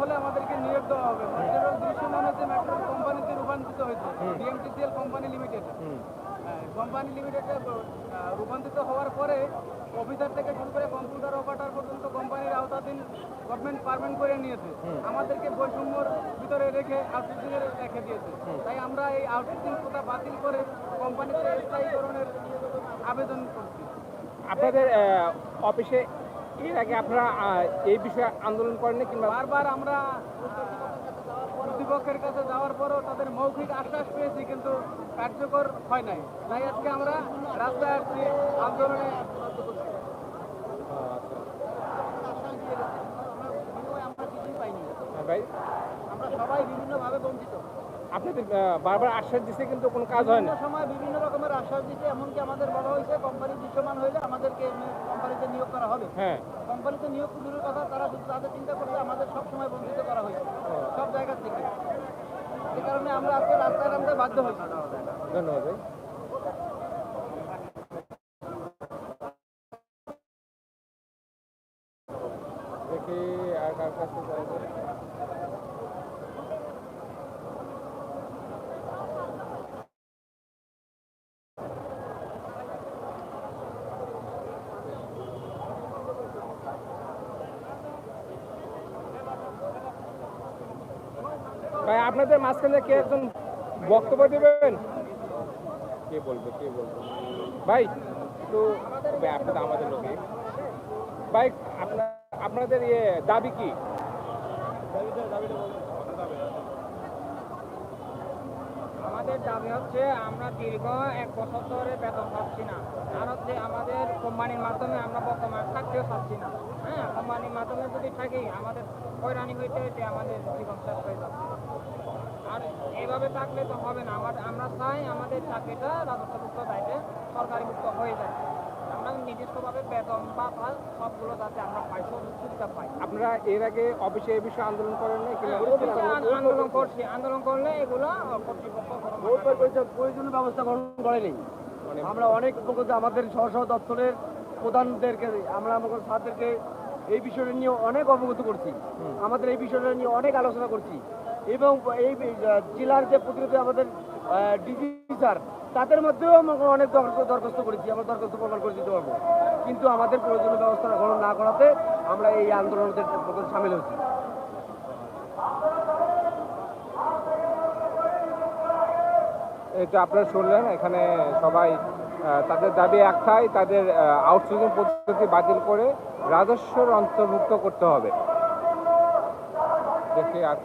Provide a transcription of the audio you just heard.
হলে আমাদেরকে নিয়োগ দেওয়া হবে। মেট্রোর দৃশ্যমান হচ্ছে মেট্রোর কোম্পানিতে রূপান্তরিত হয়েছে, ডিএমটিসিএল কোম্পানি লিমিটেড। কোম্পানি লিমিটেডে রূপান্তরিত হওয়ার পরে অফিসার থেকে শুরু করে কম্পিউটার অপারেটর পর্যন্ত কোম্পানির আওতাধীন গভর্নমেন্ট পারমেন্ট করে নিয়েছে। আমাদেরকে বৈষম্যর ভিতরে রেখে আউটসোর্সিং রেখে দিয়েছে। তাই আমরা এই আউটসোর্সিং কোটা বাতিল করে কোম্পানিতে স্থায়ীকরণের আবেদন করছি। আপনাদের অফিসে এর আগে আপনারা এই বিষয়ে আন্দোলন করেননি কিংবা? বারবার আমরা কর্তৃপক্ষের কাছে যাওয়ার পরও তাদের মৌখিক আশ্বাস পেয়েছি, কিন্তু কার্যকর হয় নাই। তাই আজকে আমরা রাস্তায় আসছি আন্দোলনে। আমরা কিছুই পাইনি ভাই, আমরা সবাই বিভিন্নভাবে বঞ্চিত। আপনাদের বারবার আশ্বাস দিচ্ছে কিন্তু কোনো কাজ হয় না। সময় বিভিন্ন রকমের আশ্বাস দিচ্ছে, এমনকি আমাদের বলা হয়েছে কোম্পানি দৃশ্যমান হইলে আমাদেরকে কোম্পানিতে নিয়োগ করা হবে। হ্যাঁ, কোম্পানিতে নিয়োগ দূরের কথা, তারা শুধু তাদের চিন্তা করছে আমাদের সব সময় বঞ্চিত করা হয়েছে সব জায়গা থেকে। এই কারণে আমরা আজকে রাস্তায় নামতে বাধ্য হয়েছি। ধন্যবাদ ভাই। দেখি আর কার কাছে যাওয়া যায়। ভাই, আপনাদের মাঝখানে কে একজন বক্তব্য দেবেন? কে বলবে ভাই? একটু আপনাদের আমাদের লোকে ভাই, আপনাদের দাবি কি? আমাদের দাবি হচ্ছে আমরা দীর্ঘ 1 বছর ধরে বেতন পাচ্ছি না। আর হচ্ছে আমাদের কোম্পানির মাধ্যমে আমরা বর্তমান থাকতেও পাচ্ছি না। হ্যাঁ, কোম্পানির মাধ্যমে যদি থাকি আমাদের হয়রানি হইতে হইতে আমাদের জীবন শেষ হয়ে যাচ্ছে। আর এইভাবে থাকলে তো হবে না। আমরা চাই আমাদের চাকরিটা রাজস্বভুক্ত দায়িত্বে সরকারিভুক্ত হয়ে যায়। আমরা নিজস্বভাবে বেতন বা সবগুলো যাতে আমরা পাই, সব সুবিধা পাই। আপনারা এর আগে অফিসে এই বিষয়ে আন্দোলন করেন না? আন্দোলন করলে এগুলো কর্তৃপক্ষ প্রয়োজনীয় ব্যবস্থা গ্রহণ করেনি। আমরা অনেক আমাদের স্ব দপ্তরের প্রধানদেরকে আমরা আমাদের স্যারদেরকে এই বিষয়টা নিয়ে অনেক অবগত করছি, আমাদের এই বিষয়টা নিয়ে অনেক আলোচনা করছি এবং এই জেলার যে প্রতিনিধি আমাদের ডিজি স্যার তাদের মধ্যেও আমরা অনেক দরখাস্ত করেছি, আমরা দরখাস্ত প্রদান করে দিতে পারবো, কিন্তু আমাদের প্রয়োজনীয় ব্যবস্থা গ্রহণ না করাতে আমরা এই আন্দোলনের সামিল হচ্ছি। এটা আপনারা শুনলেন, এখানে সবাই তাদের দাবি একটাই, তাদের আউটসোর্সিং পদ্ধতি বাতিল করে রাজস্বের অন্তর্ভুক্ত করতে হবে। দেখি আর